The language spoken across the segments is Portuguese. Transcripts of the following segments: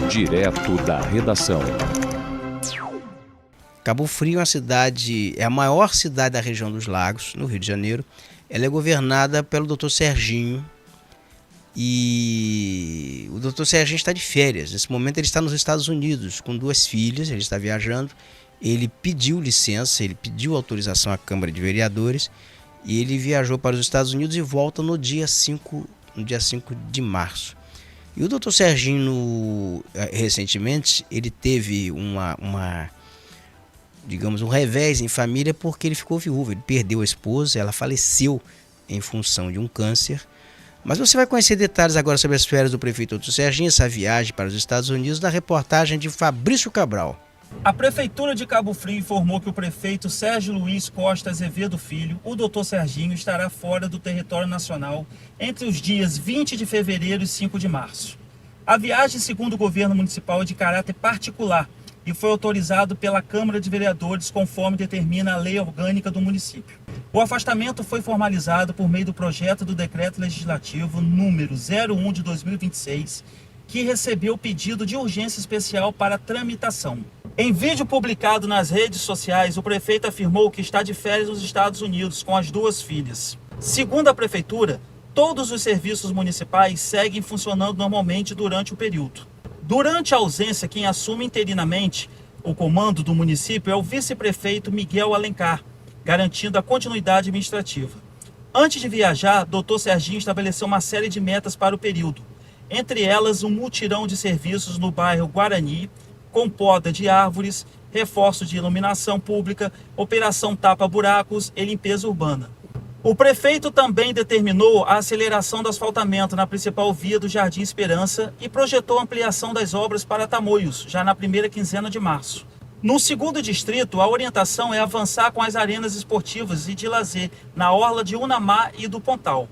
Direto da redação. Cabo Frio é uma cidade, é a maior cidade da região dos Lagos, no Rio de Janeiro. Ela é governada pelo Dr. Serginho e o Dr. Serginho está de férias. Nesse momento ele está nos Estados Unidos com 2 filhas, ele está viajando. Ele pediu licença, ele pediu autorização à Câmara de Vereadores e ele viajou para os Estados Unidos e volta no dia 5 de março. E o Dr. Serginho, recentemente, ele teve digamos, um revés em família porque ele ficou viúvo, ele perdeu a esposa, ela faleceu em função de um câncer. Mas você vai conhecer detalhes agora sobre as férias do prefeito Dr. Serginho, essa viagem para os Estados Unidos, na reportagem de Fabrício Cabral. A Prefeitura de Cabo Frio informou que o prefeito Sérgio Luiz Costa Azevedo Filho, o Dr. Serginho, estará fora do território nacional entre os dias 20 de fevereiro e 5 de março. A viagem, segundo o governo municipal, é de caráter particular e foi autorizado pela Câmara de Vereadores conforme determina a lei orgânica do município. O afastamento foi formalizado por meio do projeto do Decreto Legislativo número 01 de 2026, que recebeu pedido de urgência especial para tramitação. Em vídeo publicado nas redes sociais, o prefeito afirmou que está de férias nos Estados Unidos com as 2 filhas. Segundo a prefeitura, todos os serviços municipais seguem funcionando normalmente durante o período. Durante a ausência, quem assume interinamente o comando do município é o vice-prefeito Miguel Alencar, garantindo a continuidade administrativa. Antes de viajar, Dr. Serginho estabeleceu uma série de metas para o período, entre elas um mutirão de serviços no bairro Guarani, com poda de árvores, reforço de iluminação pública, operação tapa-buracos e limpeza urbana. O prefeito também determinou a aceleração do asfaltamento na principal via do Jardim Esperança e projetou a ampliação das obras para Tamoios, já na primeira quinzena de março. No segundo distrito, a orientação é avançar com as arenas esportivas e de lazer na orla de Unamar e do Pontal.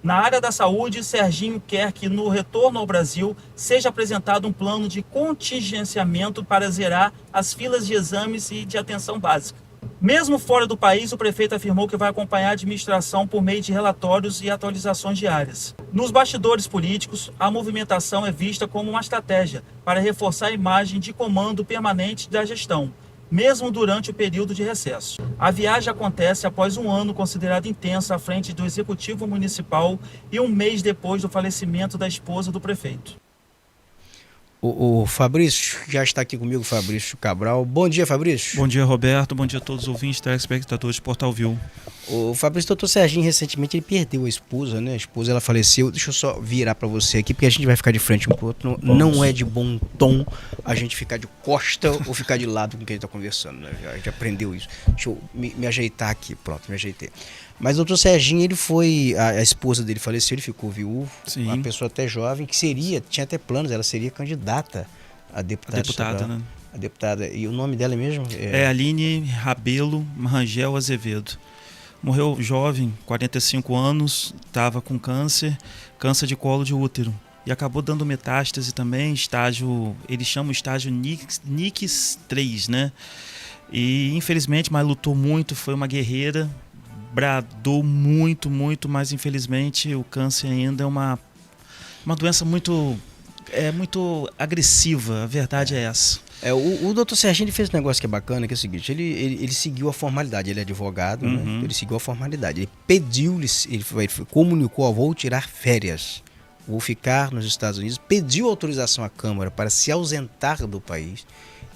Na área da saúde, Serginho quer que no retorno ao Brasil seja apresentado um plano de contingenciamento para zerar as filas de exames e de atenção básica. Mesmo fora do país, o prefeito afirmou que vai acompanhar a administração por meio de relatórios e atualizações diárias. Nos bastidores políticos, a movimentação é vista como uma estratégia para reforçar a imagem de comando permanente da gestão, mesmo durante o período de recesso. A viagem acontece após um ano considerado intenso à frente do Executivo Municipal e um mês depois do falecimento da esposa do prefeito. O Fabrício, já está aqui comigo, Fabrício Cabral. Bom dia, Fabrício. Bom dia, Roberto. Bom dia a todos os ouvintes, telespectadores de Portal View. O Fabrício, Dr. Serginho, recentemente ele perdeu a esposa, né? A esposa, ela faleceu. Deixa eu só virar para você aqui, porque a gente vai ficar de frente um pro outro. Não é de bom tom a gente ficar de costa ou ficar de lado com quem está conversando, né? A gente aprendeu isso. Deixa eu me ajeitar aqui. Pronto, me ajeitei. Mas o Dr. Serginho, ele foi, a esposa dele faleceu, ele ficou viúvo, Sim. Uma pessoa até jovem, que tinha até planos, ela seria candidata a deputada, né? A deputada, e o nome dela é mesmo? É Aline Rabelo Rangel Azevedo. Morreu jovem, 45 anos, estava com câncer de colo de útero. E acabou dando metástase também, eles chamam estágio NICS 3, né? E infelizmente, mas lutou muito, foi uma guerreira, bradou muito, mas infelizmente o câncer ainda é uma doença muito agressiva, a verdade é essa. O Dr. Serginho, ele fez um negócio que é bacana, que é o seguinte, ele seguiu a formalidade, ele é advogado, né? Então ele seguiu a formalidade, ele comunicou, vou tirar férias, vou ficar nos Estados Unidos, pediu autorização à Câmara para se ausentar do país.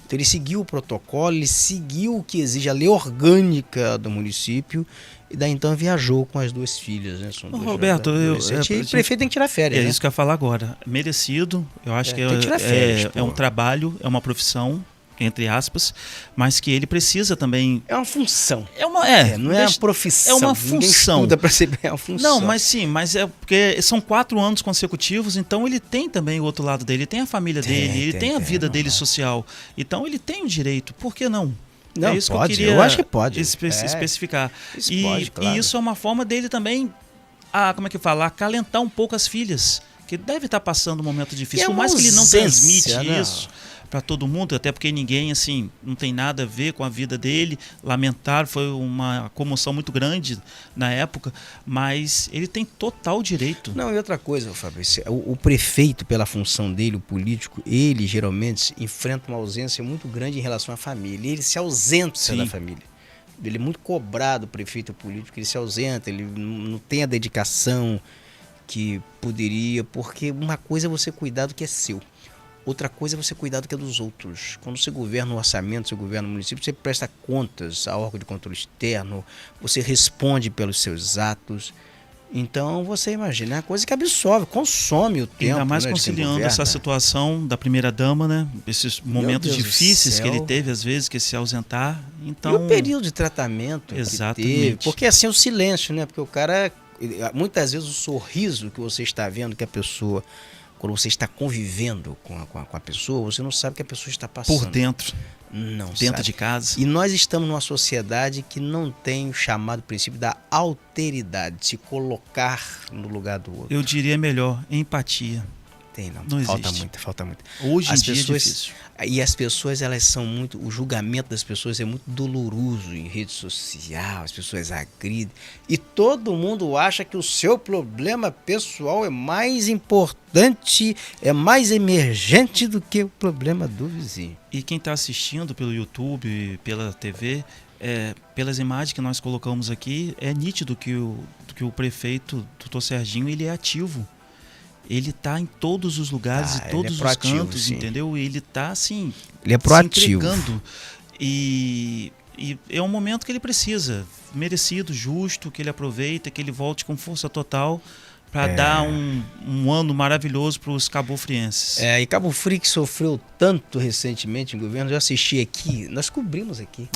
Então ele seguiu o protocolo, ele seguiu o que exige a lei orgânica do município e daí então viajou com as 2 filhas, né? Roberto, o prefeito tem que tirar férias. É, né? isso que eu ia falar agora. Merecido, eu acho que tem que tirar férias, é um trabalho, é uma profissão, entre aspas, mas que ele precisa também... É uma função. Não é uma profissão. É uma função. Ninguém estuda para ser é uma função. Não, mas é porque são 4 anos consecutivos, então ele tem também o outro lado dele, ele tem a família dele, ele tem a vida dele social. Então ele tem o direito, por que não? Não, é isso pode, que eu queria eu acho que pode. especificar. Isso pode, claro. E isso é uma forma dele também, acalentar um pouco as filhas, que deve estar passando um momento difícil, por mais que ele não transmite isso. para todo mundo, até porque ninguém, assim, não tem nada a ver com a vida dele. Lamentar, foi uma comoção muito grande na época, mas ele tem total direito. Não, e outra coisa, Fábio, o prefeito, pela função dele, o político, ele geralmente enfrenta uma ausência muito grande em relação à família. Ele se ausenta da família. Ele é muito cobrado, o prefeito político, ele se ausenta, ele não tem a dedicação que poderia, porque uma coisa é você cuidar do que é seu, outra coisa é você cuidar do que é dos outros. Quando você governa o orçamento, você governa o município, você presta contas ao órgão de controle externo, você responde pelos seus atos. Então você imagina, é uma coisa que absorve, consome o tempo. Ainda mais, né, conciliando essa situação da primeira-dama, né? Esses momentos difíceis que ele teve, às vezes, que se ausentar. Então... E o período de tratamento Exatamente. que teve. Porque assim, o silêncio, né? Porque o cara, muitas vezes o sorriso que você está vendo que a pessoa, quando você está convivendo com a pessoa, você não sabe o que a pessoa está passando. Por dentro. Não dentro sabe. de casa. E nós estamos numa sociedade que não tem o chamado princípio da alteridade, de se colocar no lugar do outro. Eu diria melhor, empatia. Tem, não. Não falta existe. muito, falta muito. Hoje em As dia pessoas, é difícil. E as pessoas, elas são muito, o julgamento das pessoas é muito doloroso em rede social, as pessoas agridem. E todo mundo acha que o seu problema pessoal é mais importante, é mais emergente do que o problema do vizinho. E quem está assistindo pelo YouTube, pela TV, pelas imagens que nós colocamos aqui, é nítido que o prefeito, doutor Serginho, ele é ativo. Ele está em todos os lugares e todos os cantos, sim. Entendeu? Ele está assim, ele é proativo. Se entregando. E é um momento que ele precisa, merecido, justo, que ele aproveita, que ele volte com força total para dar um ano maravilhoso para os cabofrienses. E Cabo Frio, que sofreu tanto recentemente em governo, eu assisti aqui, nós cobrimos aqui.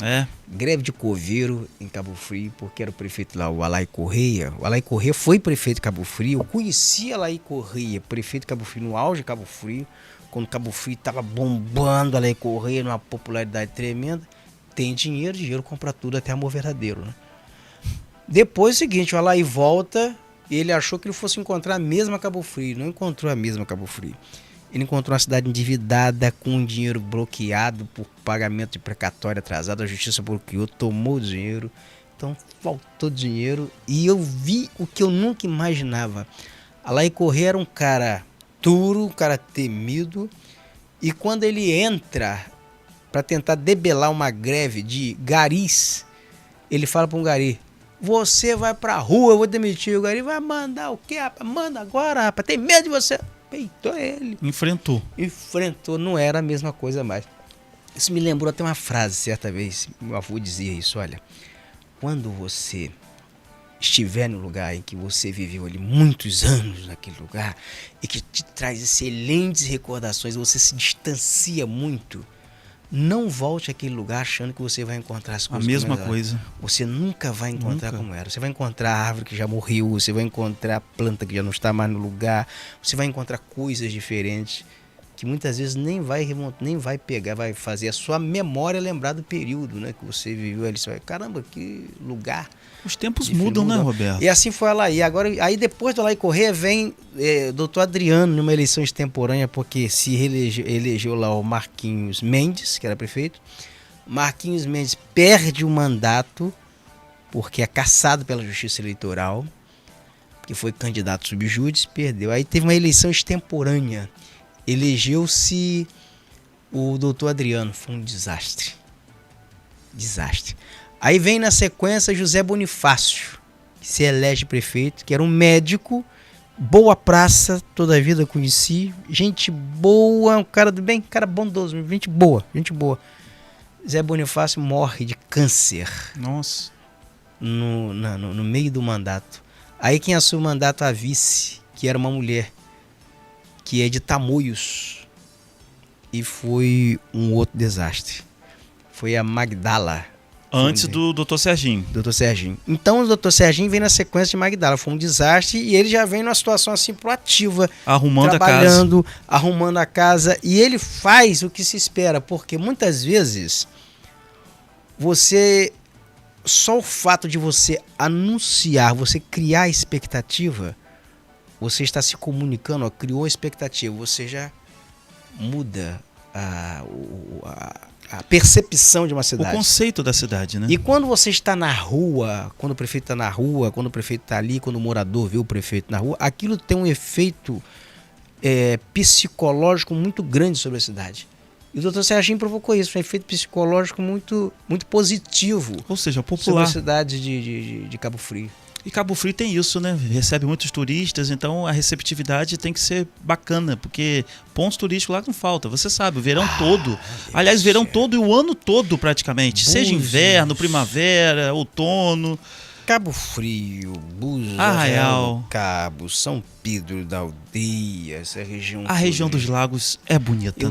Greve de coveiro em Cabo Frio, porque era o prefeito lá, o Alay Correia. O Alay Correia foi prefeito de Cabo Frio. Eu conheci Alay Correia, prefeito de Cabo Frio, no auge de Cabo Frio, quando Cabo Frio estava bombando, Alay Correia, numa popularidade tremenda. Tem dinheiro compra tudo, até amor verdadeiro, né? Depois é o seguinte, o Alay volta. Ele achou que ele fosse encontrar a mesma Cabo Frio. Não encontrou a mesma Cabo Frio. Ele encontrou uma cidade endividada, com o dinheiro bloqueado por pagamento de precatório atrasado. A justiça bloqueou, tomou o dinheiro. Então faltou dinheiro. E eu vi o que eu nunca imaginava. Alay Correia era um cara duro, um cara temido. E quando ele entra para tentar debelar uma greve de garis, ele fala para um gari: você vai pra rua, eu vou demitir. O gari vai mandar o quê, rapaz? Manda agora, rapaz. Tem medo de você. Peitou ele. Enfrentou. Não era a mesma coisa mais. Isso me lembrou até uma frase, certa vez. Meu avô dizia isso, olha. Quando você estiver no lugar em que você viveu ali muitos anos naquele lugar e que te traz excelentes recordações, você se distancia muito, não volte àquele lugar achando que você vai encontrar as coisas. A mesma coisa. Você nunca vai encontrar como era. Você vai encontrar a árvore que já morreu, você vai encontrar a planta que já não está mais no lugar, você vai encontrar coisas diferentes que muitas vezes nem vai pegar, vai fazer a sua memória lembrar do período, né, que você viveu ali. Você vai, caramba, que lugar. Os tempos mudam, né, Roberto? E assim foi Alay. Agora, aí depois do Alay Correia vem doutor Adriano numa eleição extemporânea, porque se elegeu lá o Marquinhos Mendes, que era prefeito. Marquinhos Mendes perde o mandato porque é cassado pela Justiça Eleitoral, que foi candidato subjúdice, perdeu. Aí teve uma eleição extemporânea. Elegeu-se o doutor Adriano. Foi um desastre. Desastre. Aí vem na sequência José Bonifácio, que se elege prefeito, que era um médico, boa praça, toda a vida conheci, gente boa, um cara do bem, cara bondoso, gente boa. Zé Bonifácio morre de câncer. Nossa. No meio do mandato. Aí quem assume o mandato, a vice, que era uma mulher, que é de Tamoios, e foi um outro desastre. Foi a Magdala. Antes do doutor Serginho. Doutor Serginho. Então o doutor Serginho vem na sequência de Magdala. Foi um desastre e ele já vem numa situação assim proativa. Trabalhando, arrumando a casa. E ele faz o que se espera, porque muitas vezes só o fato de você anunciar, você criar expectativa, você está se comunicando, criou expectativa, você já muda a percepção de uma O cidade. conceito da cidade, né? E quando você está na rua, quando o prefeito está na rua, quando o prefeito está ali, quando o morador vê o prefeito na rua, aquilo tem um efeito psicológico muito grande sobre a cidade. E o doutor Serginho provocou isso, um efeito psicológico muito, muito positivo Ou seja, sobre popular. a cidade de Cabo Frio. E Cabo Frio tem isso, né? Recebe muitos turistas, então a receptividade tem que ser bacana, porque pontos turísticos lá não falta, você sabe, o verão todo. Aliás, verão todo e o ano todo praticamente. Seja Búzios. inverno, primavera, outono. Cabo Frio, Búzios, Arraial. do Cabo, São Pedro da Aldeia, essa região. A região dos lagos é bonita.